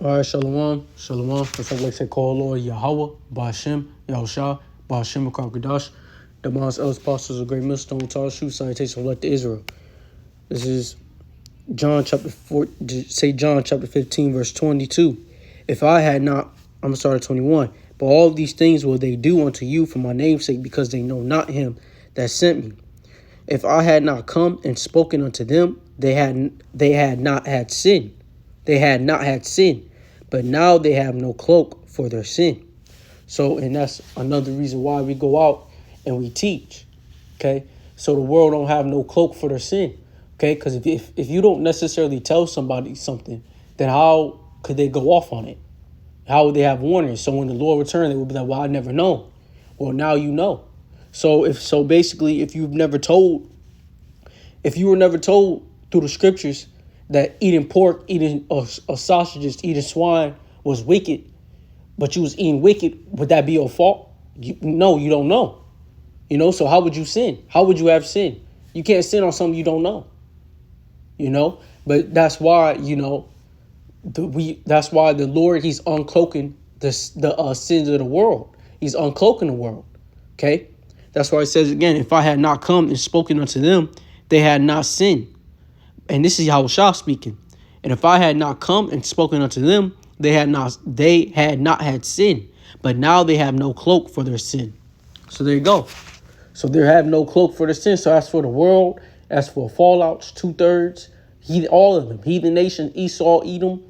All right, shalom, shalom. That's what I like to say, call Lord Yahawah, Ba'ashem, Yahawashi, Ba'ashem, Kakadash. The Mons Ellis Apostles of Great Millstone, Tall Shoe, Citation of Elect Israel. This is John chapter 4, say John chapter 15, verse 22. If I had not, I'm going to start at 21. But all these things will they do unto you for my name's sake, because they know not him that sent me. If I had not come and spoken unto them, they had not had sin. They had not had sin. But now they have no cloak for their sin. So, and that's another reason why we go out and we teach. Okay. So the world don't have no cloak for their sin. Okay. Because if you don't necessarily tell somebody something, then how could they go off on it? How would they have warning? So when the Lord returns, they would be like, well, I never know. Well, now you know. So basically, if you were never told through the scriptures that eating pork, eating sausages, eating swine was wicked, but you was eating wicked, would that be your fault? No, you don't know. So how would you sin? How would you have sin? You can't sin on something you don't know. But that's why, that's why the Lord, he's uncloaking the sins of the world. He's uncloaking the world. Okay? That's why it says again, if I had not come and spoken unto them, they had not sinned. And this is Yahawashi speaking. And if I had not come and spoken unto them, they had not had sin. But now they have no cloak for their sin. So there you go. So they have no cloak for their sin. So as for the world, as for fallouts, 2/3, all of them, heathen nation, Esau, Edom,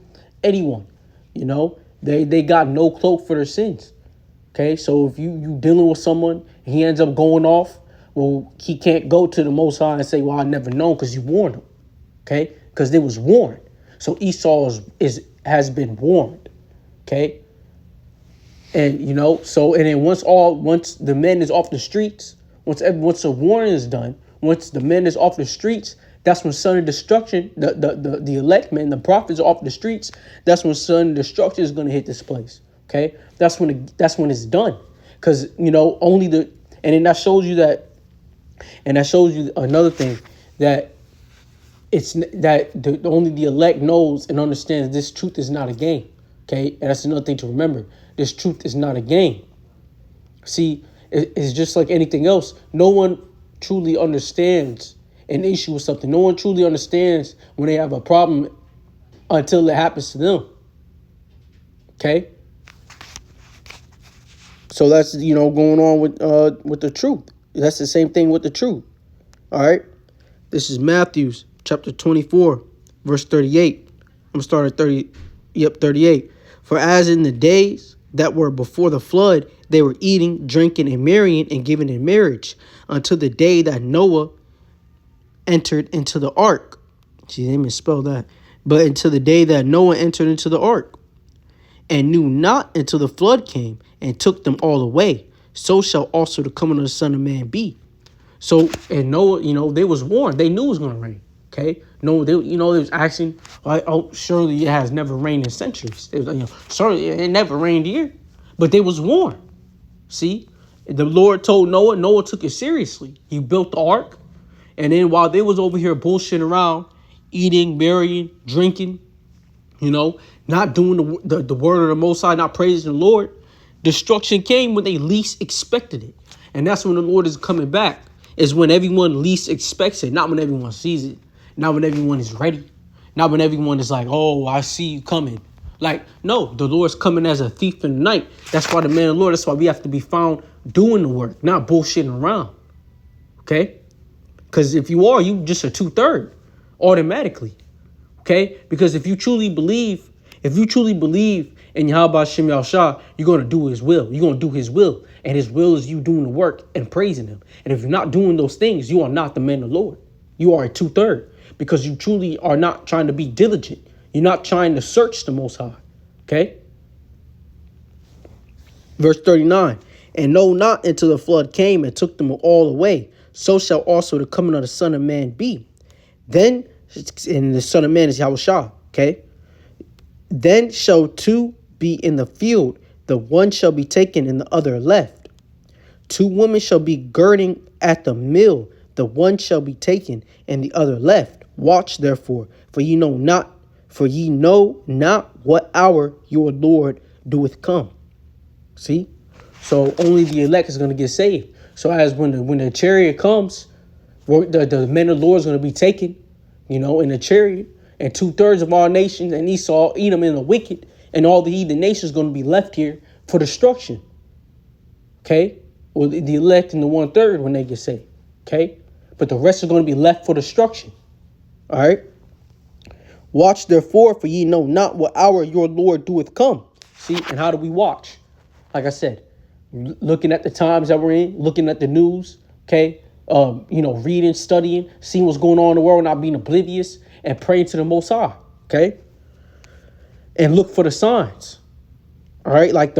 anyone, they got no cloak for their sins. Okay, so if you dealing with someone, and he ends up going off, well, he can't go to the Most High and say, well, I never known, because you warned him. Okay, because they was warned. So Esau has been warned. Okay, and and then once the men is off the streets, once the warning is done, once the men is off the streets, that's when son of destruction, the elect men, the prophets are off the streets. That's when son of destruction is going to hit this place. Okay, that's when it's done, because only and that shows you another thing, that it's that only the elect knows and understands this truth is not a game. Okay, and that's another thing to remember. This truth is not a game. See, it's just like anything else. No one truly understands an issue with something. No one truly understands when they have a problem until it happens to them. Okay. So that's going on with the truth. That's the same thing with the truth. All right. This is Matthew chapter 24, verse 38. I'm gonna start at 38. For as in the days that were before the flood, they were eating, drinking, and marrying, and giving in marriage, until the day that Noah entered into the ark. See, they misspelled that. But until the day that Noah entered into the ark, and knew not until the flood came and took them all away. So shall also the coming of the Son of Man be. So, and Noah, they was warned. They knew it was going to rain. Okay? No, they was asking, surely it has never rained in centuries. Surely it never rained here. But they was warned. See? The Lord told Noah. Noah took it seriously. He built the ark. And then while they was over here bullshitting around, eating, marrying, drinking, not doing the word of the Most High, not praising the Lord, destruction came when they least expected it. And that's when the Lord is coming back, is when everyone least expects it, not when everyone sees it, not when everyone is ready, not when everyone is like, oh, I see you coming. Like, no, the Lord's coming as a thief in the night. That's why the man of the Lord, that's why we have to be found doing the work, not bullshitting around. Okay? Because if you are, you just a 2/3 automatically. Okay? Because if you truly believe in Yahawah Shem Yahawashi, you're going to do his will. You're going to do his will. And his will is you doing the work and praising him. And if you're not doing those things, you are not the man of the Lord. You are a 2/3, because you truly are not trying to be diligent. You're not trying to search the Most High. Okay? Verse 39, and know not until the flood came and took them all away. So shall also the coming of the Son of Man be. Then, and the Son of Man is Yahawashi. Okay? Then shall two be in the field, the one shall be taken and the other left. 2 women shall be girding at the mill, the one shall be taken and the other left. Watch therefore, for ye know not for ye know not what hour your Lord doeth come. See? So only the elect is going to get saved. So as when the chariot comes, the men of the Lord is going to be taken, in the chariot, and 2/3 of all nations, and Esau, Edom, and the wicked, and all the heathen nations going to be left here for destruction. Okay? Or the elect and the 1/3 when they get saved. Okay? But the rest are going to be left for destruction. All right? Watch therefore, for ye know not what hour your Lord doeth come. See? And how do we watch? Like I said, looking at the times that we're in, looking at the news, okay? Reading, studying, seeing what's going on in the world, not being oblivious, and praying to the Most High, okay? And look for the signs, all right? Like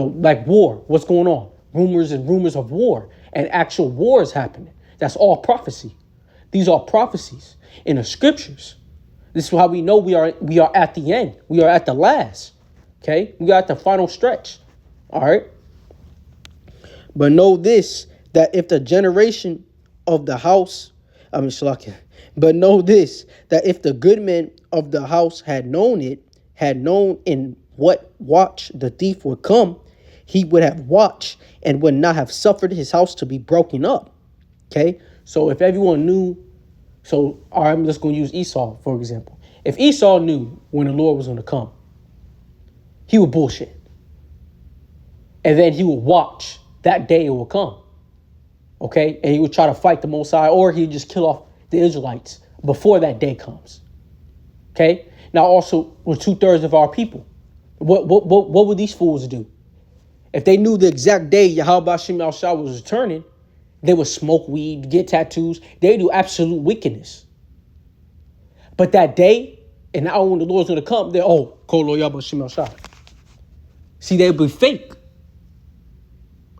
war, what's going on? Rumors of war, and actual war is happening. That's all prophecy. These are prophecies in the scriptures. This is how we know we are at the end. We are at the last, okay? We are at the final stretch, all right? But know this, that if the generation of the house, but know this, that if the good men of the house had known in what watch the thief would come, he would have watched and would not have suffered his house to be broken up. Okay? So if everyone knew, I'm just going to use Esau, for example. If Esau knew when the Lord was going to come, he would bullshit. And then he would watch that day it will come. Okay? And he would try to fight the Most High, or he'd just kill off the Israelites before that day comes. Okay? Now also, with 2/3 of our people, what would these fools do? If they knew the exact day Yahawashi was returning, they would smoke weed, get tattoos. They do absolute wickedness. But that day, and now when the Lord's going to come, Kolo Yahawashi. See, they'll be fake.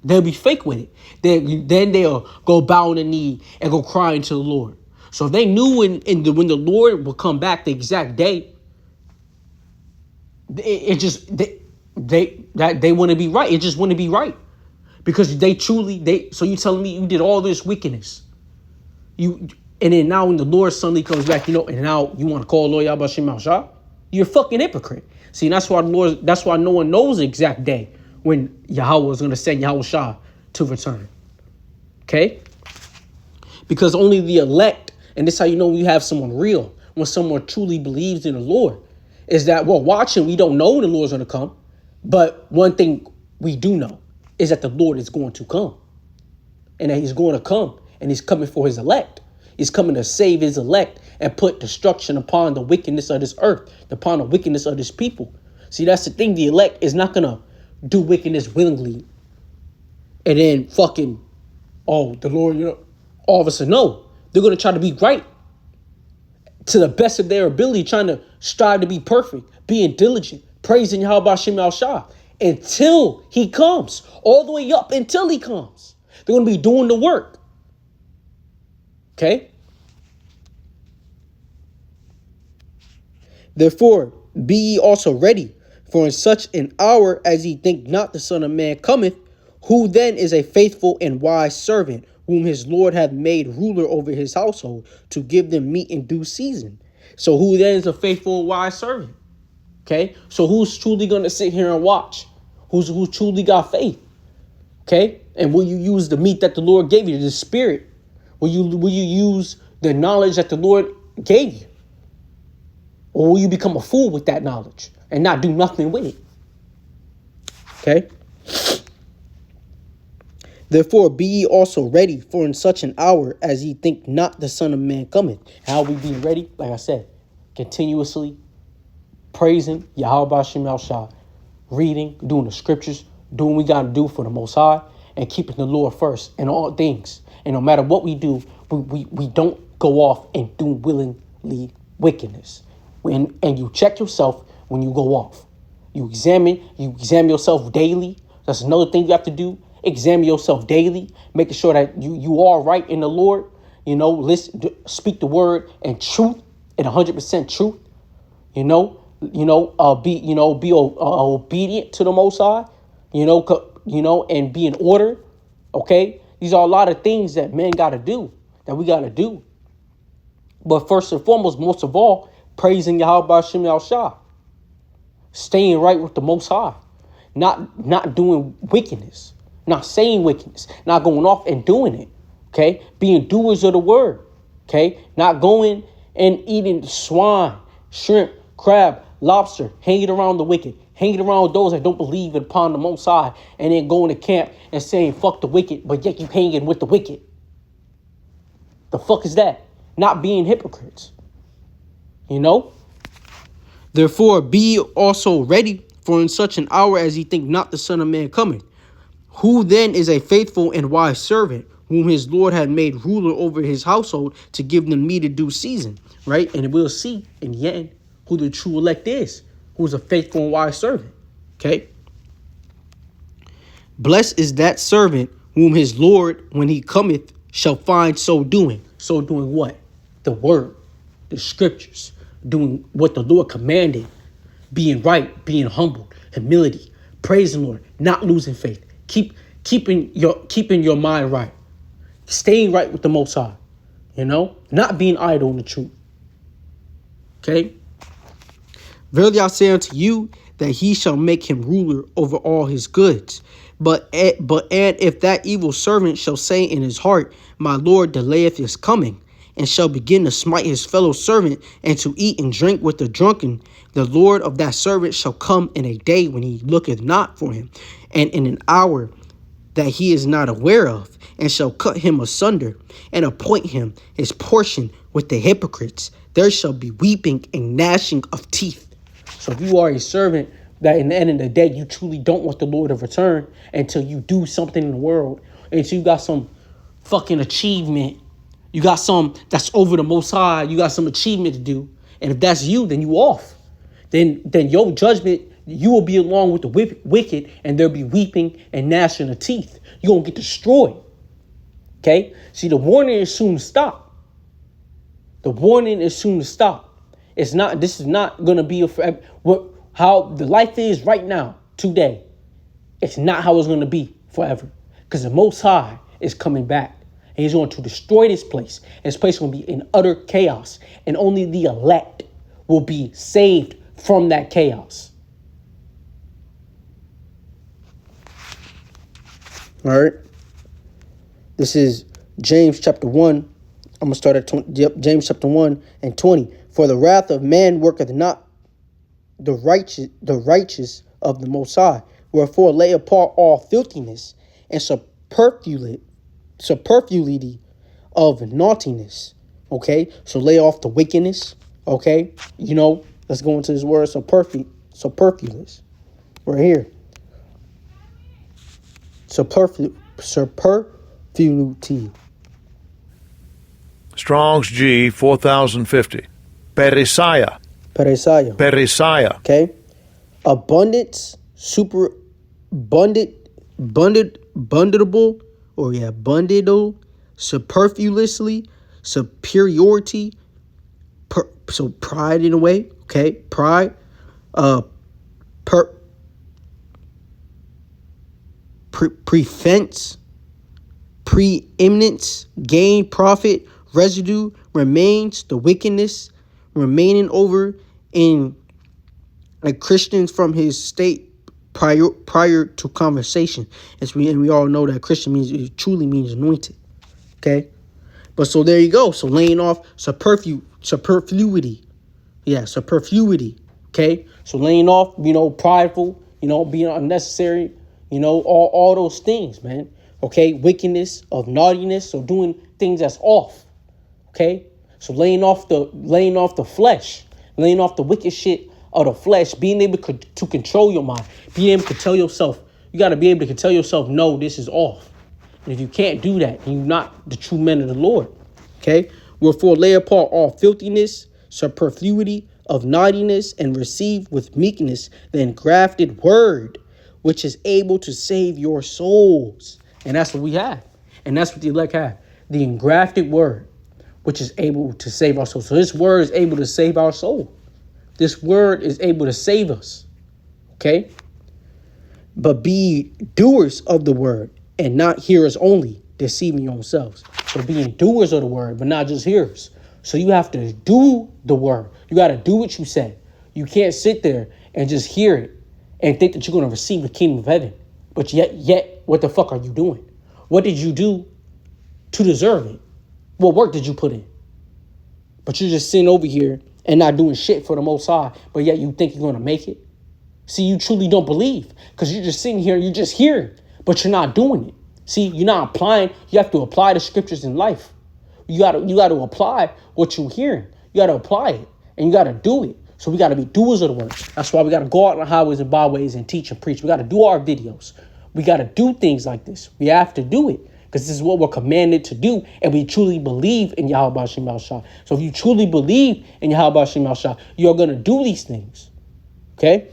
They'll be fake with it. Then they'll go bow on the knee and go crying to the Lord. So if they knew when the Lord will come back the exact day, they wouldn't be right. It just wouldn't be right. Because so you telling me you did all this wickedness. And then now when the Lord suddenly comes back, and now you want to call Lord Yahawashi, you're a fucking hypocrite. See, that's why no one knows the exact day when Yahawah is going to send Yahawashi to return. Okay? Because only the elect, and this is how you know you have someone real, when someone truly believes in the Lord, is that we're watching, we don't know when the Lord's going to come, but one thing we do know is that the Lord is going to come. And that he's going to come, and he's coming for his elect. He's coming to save his elect and put destruction upon the wickedness of this earth, upon the wickedness of this people. See, that's the thing. The elect is not going to do wickedness willingly and then the Lord, all of a sudden, no. They're going to try to be right to the best of their ability, trying to strive to be perfect, being diligent, praising Yahawashi until he comes, all the way up until he comes. They're going to be doing the work. Okay? Therefore, be ye also ready, for in such an hour as ye think not the Son of Man cometh, who then is a faithful and wise servant, whom his Lord hath made ruler over his household, to give them meat in due season. So who then is a faithful and wise servant? Okay? So who's truly going to sit here and watch? Who's truly got faith? Okay? And will you use the meat that the Lord gave you, the spirit? Will you use the knowledge that the Lord gave you? Or will you become a fool with that knowledge and not do nothing with it? Okay? Therefore, be ye also ready, for in such an hour as ye think not the Son of Man cometh. How we being ready? Like I said, continuously praising Yahawashi, reading, doing the scriptures, doing what we got to do for the Most High, and keeping the Lord first in all things. And no matter what we do, we don't go off and do willingly wickedness. And you check yourself when you go off. You examine yourself daily. That's another thing you have to do. Examine yourself daily, making sure that you are right in the Lord. Speak the word and truth, and 100% truth. Be obedient to the Most High. And be in order. Okay, these are a lot of things that men got to do, that we got to do. But first and foremost, most of all, praising Yahawashi. Staying right with the Most High. Not doing wickedness. Not saying wickedness. Not going off and doing it. Okay? Being doers of the word. Okay? Not going and eating swine, shrimp, crab, lobster, hanging around the wicked, hanging around those that don't believe upon the Most High, and then going to camp and saying, fuck the wicked, but yet you hanging with the wicked. The fuck is that? Not being hypocrites. You know? Therefore, be also ready, for in such an hour as ye think not the Son of Man cometh. Who then is a faithful and wise servant, whom his Lord had made ruler over his household to give them meat in due season, right? And we'll see in the end who the true elect is, who's a faithful and wise servant, okay? Blessed is that servant whom his Lord, when he cometh, shall find so doing. So doing what? The word, the scriptures, doing what the Lord commanded, being right, being humble, humility, praising the Lord, not losing faith, keeping your mind right, staying right with the Most High, you know, not being idle in the truth. Okay. Verily I say unto you that he shall make him ruler over all his goods. But if that evil servant shall say in his heart, my Lord delayeth his coming, and shall begin to smite his fellow servant, and to eat and drink with the drunken, the Lord of that servant shall come in a day when he looketh not for him, and in an hour that he is not aware of, and shall cut him asunder, and appoint him his portion with the hypocrites. There shall be weeping and gnashing of teeth. So if you are a servant that in the end of the day, you truly don't want the Lord to return until you do something in the world, until you got some fucking achievement, you got some that's over the Most High, you got some achievement to do, and if that's you, then you off. Then your judgment, you will be along with the wicked, and there'll be weeping and gnashing of teeth. You're going to get destroyed. Okay? See, the warning is soon to stop. The warning is soon to stop. This is not going to be how the life is right now, today. It's not how it's going to be forever. Because the Most High is coming back. And he's going to destroy this place. And this place is going to be in utter chaos. And only the elect will be saved from that chaos. All right. This is James chapter 1. I'm going to start at James chapter 1 and 20. For the wrath of man worketh not the righteous of the Most High. Wherefore lay apart all filthiness and superfluity of naughtiness. Okay? So lay off the wickedness. Okay? You know, let's go into this word superfluous. Right here. Superfluity. Strong's G 4050. Perisaya. Okay. Abundance, abundable, superfluously, superiority, so pride in a way, okay, pride, preference, preeminence, gain, profit, residue, remains, the wickedness, remaining over in a Christians from his state prior to conversation. And we all know that Christian it truly means anointed. Okay? But so there you go. So laying off superfluity. Yeah, superfluity. Okay? So laying off, prideful, being unnecessary, all those things, man. Okay? Wickedness, of naughtiness, so doing things that's off. Okay? So laying off the flesh, laying off the wicked shit of the flesh, being able to control your mind, being able to tell yourself, you got to be able to tell yourself, no, this is off. And if you can't do that, you're not the true men of the Lord. Okay? Wherefore lay apart all filthiness, superfluity of naughtiness, and receive with meekness the engrafted word, which is able to save your souls. And that's what we have. And that's what the elect have. The engrafted word, which is able to save our soul. So this word is able to save our soul. This word is able to save us. Okay? But be doers of the word and not hearers only, deceiving yourselves. So being doers of the word, but not just hearers. So you have to do the word. You got to do what you say. You can't sit there and just hear it and think that you're going to receive the kingdom of heaven. But yet, what the fuck are you doing? What did you do to deserve it? What work did you put in? But you're just sitting over here and not doing shit for the Most High, but yet you think you're going to make it. See, you truly don't believe because you're just sitting here, you're just hearing, but you're not doing it. See, you're not applying. You have to apply the scriptures in life. You got to apply what you're hearing. You got to apply it and you got to do it. So we got to be doers of the word. That's why we got to go out on the highways and byways and teach and preach. We got to do our videos. We got to do things like this. We have to do it because this is what we're commanded to do. And we truly believe in Yahawashi. So if you truly believe in Yahawashi, you're going to do these things. Okay?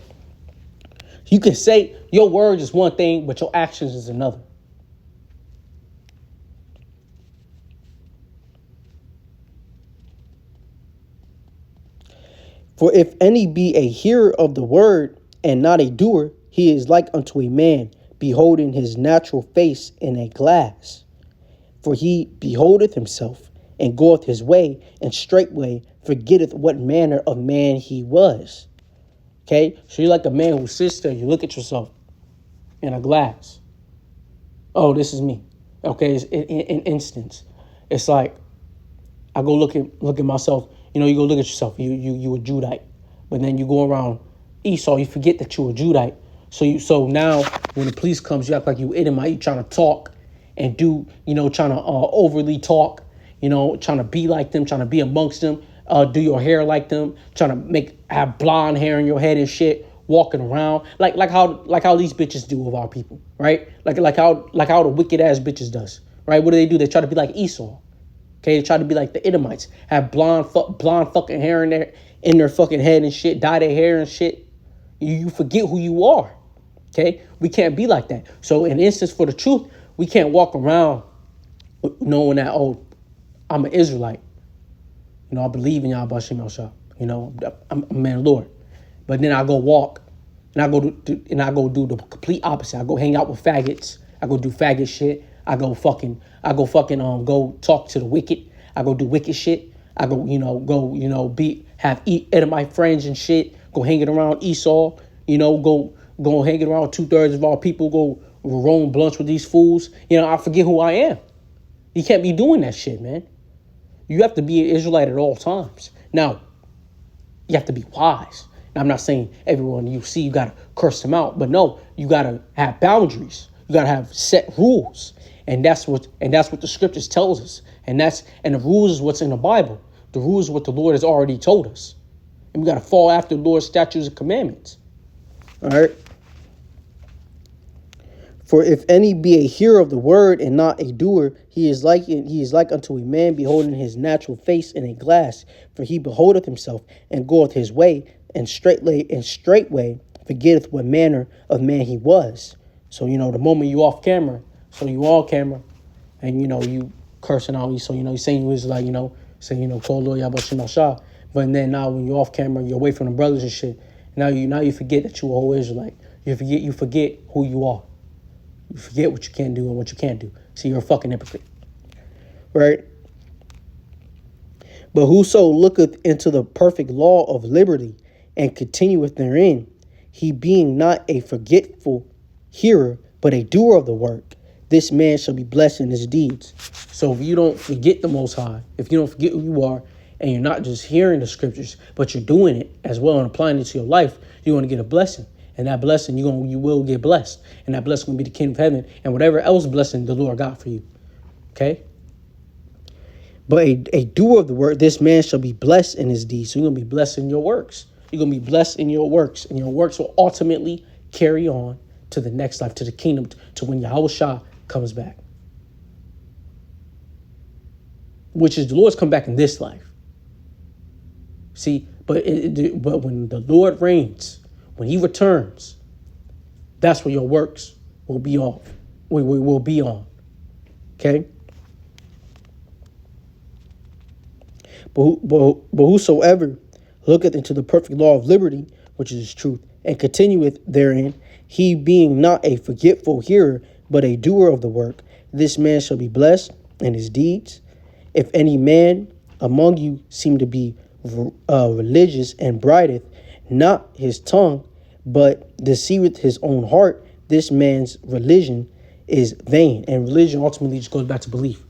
You can say your words is one thing, but your actions is another. For if any be a hearer of the word and not a doer, he is like unto a man beholding his natural face in a glass. For he beholdeth himself and goeth his way, and straightway forgetteth what manner of man he was. Okay, so you're like a man who sits there, you look at yourself in a glass. Oh, this is me. Okay, it's in instance. It's like I go look at myself. You know, you go look at yourself. You a Judite, but then you go around Esau. You forget that you're a Judite. So now when the police comes, you act like you Edomite. You trying to talk and do, trying to overly talk. Trying to be like them, trying to be amongst them. Do your hair like them, trying to have blonde hair in your head and shit, walking around like how these bitches do of our people, right? Like how the wicked ass bitches does, right? What do? They try to be like Esau. Okay, they try to be like the Edomites, have blonde fucking hair in their fucking head and shit, dye their hair and shit. You forget who you are. Okay, we can't be like that. So in instance for the truth, we can't walk around knowing that, oh, I'm an Israelite. I believe in Yahawashi. I'm a man of the Lord. But then I go walk and I go do the complete opposite. I go hang out with faggots. I go do faggot shit. I go go talk to the wicked. I go do wicked shit. I go, have Edomite friends and shit. Go hanging around Esau. Go hanging around 2/3 of our people. Go roam blunts with these fools. I forget who I am. You can't be doing that shit, man. You have to be an Israelite at all times. Now, you have to be wise. Now, I'm not saying everyone you see, you got to curse them out. But no, you got to have boundaries. You got to have set rules. And that's what the scriptures tells us. And the rules is what's in the Bible. The rules is what the Lord has already told us. And we got to fall after the Lord's statutes and commandments. All right. For if any be a hearer of the word and not a doer, he is like unto a man beholding his natural face in a glass. For he beholdeth himself and goeth his way, and straightway forgetteth what manner of man he was. So the moment you off camera, so you on camera, and you cursing out, so you saying you was like saying call Lord Yahawashi. But then now when you're off camera, you're away from the brothers and shit. Now you forget that you're a whole Israelite. You forget who you are. You forget what you can do and what you can't do. See, you're a fucking hypocrite. Right? But whoso looketh into the perfect law of liberty and continueth therein, he being not a forgetful hearer, but a doer of the work, this man shall be blessed in his deeds. So if you don't forget the Most High, if you don't forget who you are, and you're not just hearing the scriptures, but you're doing it as well and applying it to your life, you're going to get a blessing. And that blessing, you will get blessed. And that blessing will be the kingdom of heaven and whatever else blessing the Lord got for you. Okay? But a doer of the word, this man shall be blessed in his deeds. So you're going to be blessed in your works. You're going to be blessed in your works. And your works will ultimately carry on to the next life, to the kingdom, to when Yahawashi comes back. Which is the Lord's come back in this life. See, but when the Lord reigns, when he returns, that's where your works will be off. We will be on. Okay? But whosoever looketh into the perfect law of liberty, which is truth, and continueth therein, he being not a forgetful hearer, but a doer of the work, this man shall be blessed in his deeds. If any man among you seem to be religious and brideth not his tongue, but deceiveth his own heart, this man's religion is vain. And religion ultimately just goes back to belief.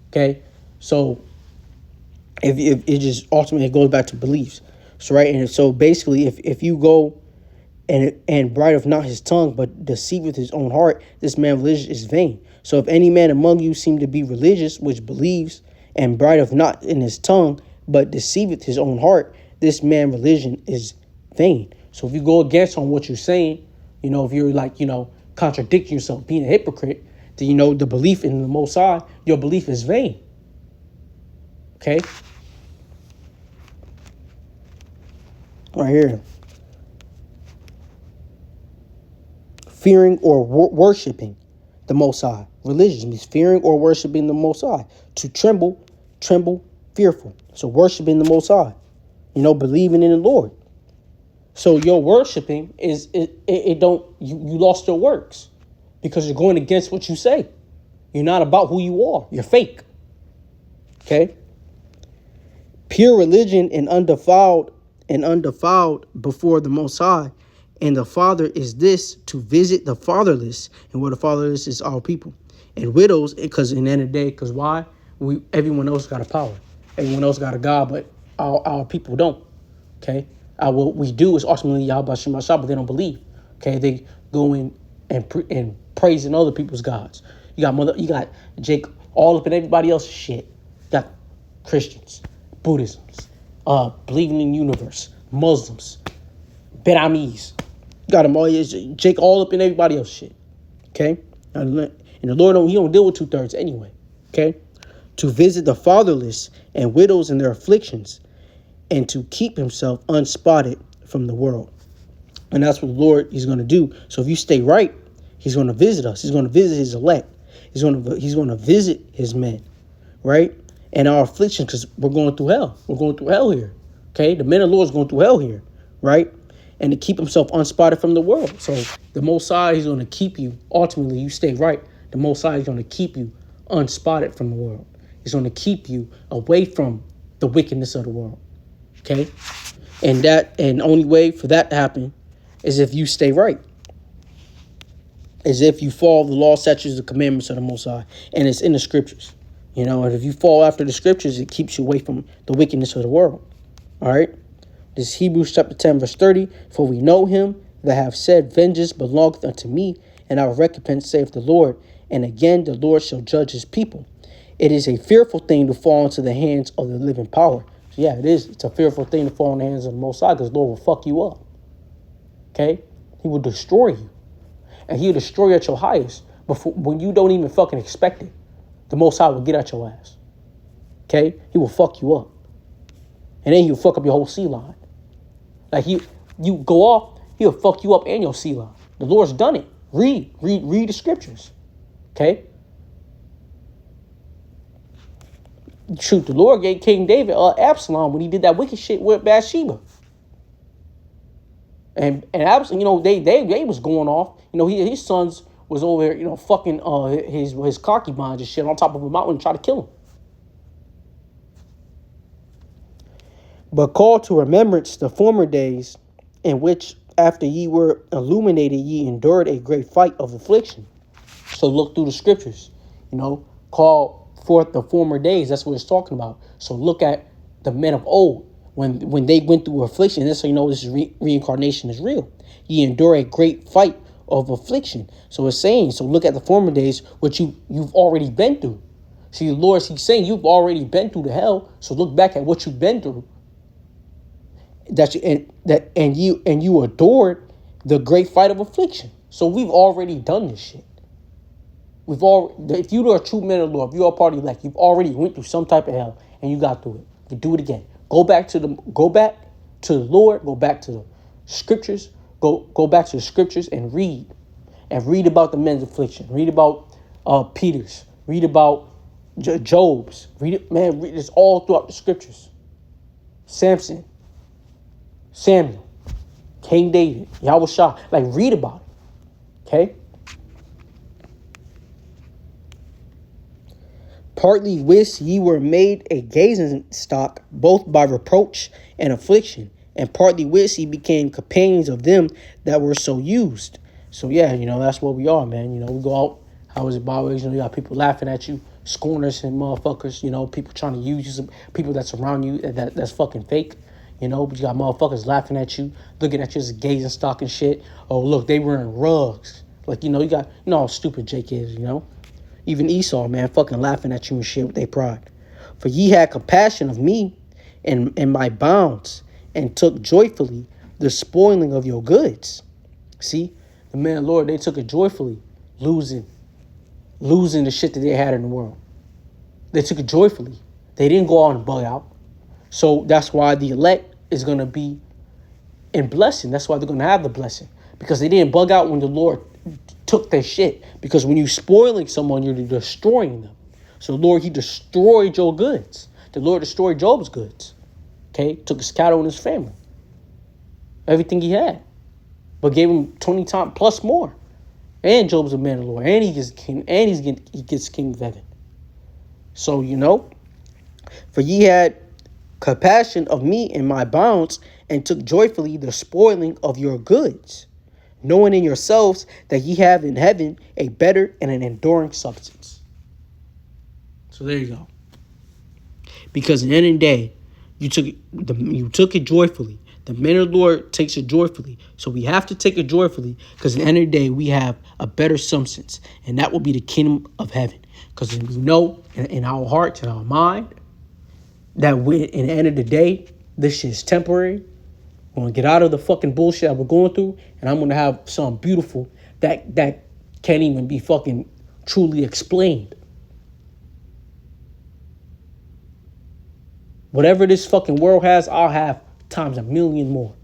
Okay? So if it just ultimately goes back to beliefs. So right, and so basically if you go and bridleth not his tongue, but deceiveth his own heart, this man's religion is vain. So if any man among you seem to be religious, which believes, and bridleth not in his tongue, but deceiveth his own heart, this man's religion is vain. So if you go against on what you're saying, if you're like, contradicting yourself, being a hypocrite, then, the belief in the Most High, your belief is vain. Okay? Right here. Fearing or worshiping the Most High. Religion means fearing or worshiping the Most High. To tremble, fearful. So worshiping the Most High. Believing in the Lord. So your worshiping is you lost your works because you're going against what you say. You're not about who you are. You're fake. Okay? Pure religion and undefiled before the Most High. And the Father is this, to visit the fatherless. And what the fatherless is our people. And widows, because in the end of the day, because why? Everyone else got a power. Everyone else got a God, but our people don't. Okay? What we do is ultimately Yahawashi, but they don't believe. Okay? They go in and praising other people's gods. You got Jake all up in everybody else's shit. You got Christians, Buddhisms, believing in the universe, Muslims, Benamis. You got them all. Jake all up in everybody else's shit. Okay? And the Lord don't deal with 2/3 anyway. Okay? To visit the fatherless and widows in their afflictions, and to keep himself unspotted from the world. And that's what the Lord is going to do. So if you stay right, he's going to visit us. He's going to visit his elect. He's going to visit his men, right? And our affliction, because we're going through hell. We're going through hell here. Okay? The men of the Lord is going through hell here, right? And to keep himself unspotted from the world. So the Most High is going to keep you. Ultimately, you stay right. The Most High is going to keep you unspotted from the world. He's going to keep you away from the wickedness of the world. Okay? And the only way for that to happen is if you stay right. Is if you follow the law, statutes, the commandments of the Most High. And it's in the scriptures. And if you fall after the scriptures, it keeps you away from the wickedness of the world. All right? This is Hebrews chapter 10, verse 30. For we know him that have said, vengeance belongeth unto me, and our recompense saith the Lord. And again, the Lord shall judge his people. It is a fearful thing to fall into the hands of the living power. So yeah, it is. It's a fearful thing to fall in the hands of the Most High, because the Lord will fuck you up. Okay? He will destroy you. And he'll destroy you at your highest. When you don't even fucking expect it, the Most High will get at your ass. Okay? He will fuck you up. And then he'll fuck up your whole sea line. Like you go off, he'll fuck you up and your sea line. The Lord's done it. Read the scriptures. Okay? Shoot, the Lord gave King David Absalom when he did that wicked shit with Bathsheba. And Absalom, they was going off. His sons was over here, fucking his concubines and shit on top of a mountain and try to kill him. But call to remembrance the former days, in which after ye were illuminated, ye endured a great fight of affliction. So look through the scriptures, call forth the former days. That's what it's talking about. So look at the men of old when they went through affliction. That's so this is reincarnation is real. Ye endure a great fight of affliction. So it's saying, so look at the former days, which you've already been through. See, the Lord, he's saying you've already been through the hell. So look back at what you've been through. And you adored the great fight of affliction. So we've already done this shit. If you are a true man of the Lord, if you are a part of elect, you've already went through some type of hell and you got through it. You do it again. Go back to the Lord. Go back to the scriptures. Go back to the scriptures and read about the men's affliction. Read about Peter's. Read about Job's. Read it, man. Read this all throughout the scriptures. Samson, Samuel, King David, Yahawashi. Like, read about it. Okay? Partly wist ye were made a gazing stock, both by reproach and affliction, and partly with he became companions of them that were so used. So yeah, that's what we are, man. We go out, how is it always, you got people laughing at you, scorners and motherfuckers, people trying to use you, people that's around you that's fucking fake. But you got motherfuckers laughing at you, looking at you as gazing stock and shit. Oh, look, they wearing rugs. Like, you got, how stupid Jake is, Even Esau, man, fucking laughing at you and shit with their pride. For ye had compassion of me and my bounds, and took joyfully the spoiling of your goods. See, the man, Lord, they took it joyfully, losing the shit that they had in the world. They took it joyfully. They didn't go out and bug out. So that's why the elect is going to be in blessing. That's why they're going to have the blessing. Because they didn't bug out when the Lord took their shit. Because when you're spoiling someone, you're destroying them. So the Lord, he destroyed your goods. The Lord destroyed Job's goods. Okay? Took his cattle and his family. Everything he had. But gave him 20 times plus more. And Job's a man of the Lord. And he gets king. And he gets king of heaven. So, for ye had compassion of me and my bounds, and took joyfully the spoiling of your goods, knowing in yourselves that ye have in heaven a better and an enduring substance. So there you go. Because at the end of the day, you took it joyfully. The man of the Lord takes it joyfully. So we have to take it joyfully, because at the end of the day, we have a better substance, and that will be the kingdom of heaven. Because we know in our hearts and our mind that in the end of the day, this shit is temporary. We're going to get out of the fucking bullshit that we're going through, and I'm going to have something beautiful that can't even be fucking truly explained. Whatever this fucking world has, I'll have times a million more.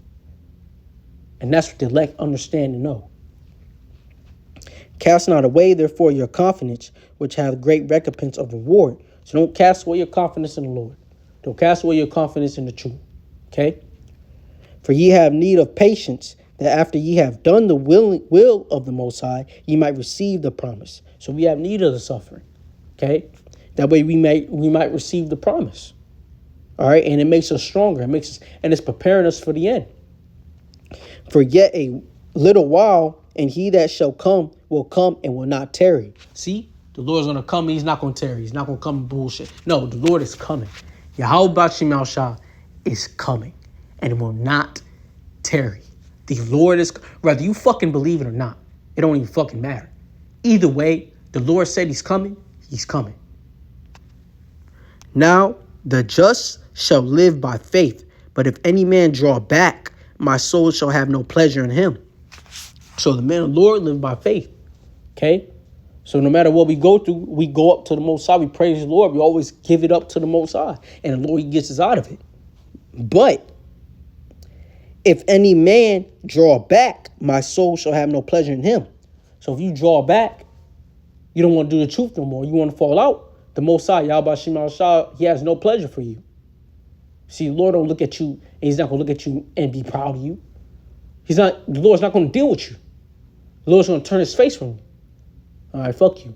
And that's what the elect understand and know. Cast not away, therefore, your confidence, which have great recompense of reward. So don't cast away your confidence in the Lord. Don't cast away your confidence in the truth. Okay? For ye have need of patience, that after ye have done the will of the Most High, ye might receive the promise. So we have need of the suffering. Okay? That way we might receive the promise. All right? And it makes us stronger. And it's preparing us for the end. For yet a little while, and he that shall come will come and will not tarry. See? The Lord's going to come and he's not going to tarry. He's not going to come and bullshit. No, the Lord is coming. Yahawashi is coming and will not tarry. The Lord is, whether you fucking believe it or not, it don't even fucking matter. Either way, the Lord said he's coming, he's coming. Now, the just shall live by faith, but if any man draw back, my soul shall have no pleasure in him. So the man of the Lord live by faith. Okay? So no matter what we go through, we go up to the Most High. We praise the Lord. We always give it up to the Most High. And the Lord, he gets us out of it. But if any man draw back, my soul shall have no pleasure in him. So if you draw back, you don't want to do the truth no more. You want to fall out. The Most High, Yahawashi, he has no pleasure for you. See, the Lord don't look at you, and he's not going to look at you and be proud of you. The Lord's not going to deal with you. The Lord's going to turn his face from you. All right, fuck you.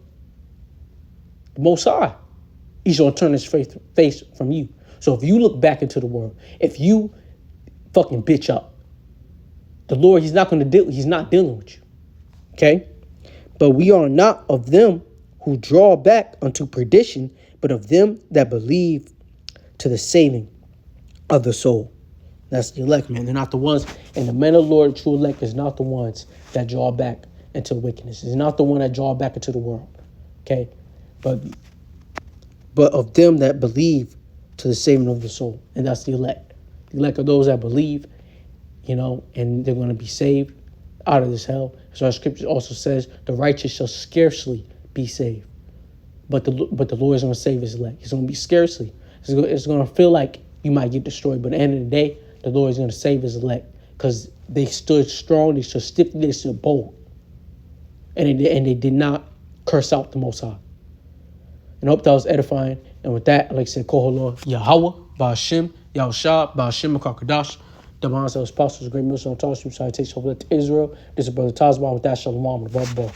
The Most High, he's going to turn his face from you. So if you look back into the world, if you fucking bitch up, the Lord, he's not dealing with you. Okay? But we are not of them who draw back unto perdition, but of them that believe to the saving of the soul. That's the elect, man. They're not the ones, and the men of the Lord, true elect, is not the ones that draw back into wickedness. It's not the one that draw back into the world. Okay? But of them that believe to the saving of the soul. And that's the elect. The elect are those that believe, and they're going to be saved out of this hell. So our scripture also says, the righteous shall scarcely be saved. But the Lord is going to save his elect. It's going to be scarcely. It's going to feel like you might get destroyed. But at the end of the day, the Lord is going to save his elect. Because they stood strong, they stood stiff, they stood bold. And they did not curse out the Most High. And I hope that was edifying. And with that, like I said, Koholo, Yahawah, Ba'ashem, Yahawashi, Ba'ashem, Makakadash, the Mount Apostles, Great Mission on Tarshish, Salutation, Israel. This is Brother Tazban with that Shalom, the Ball.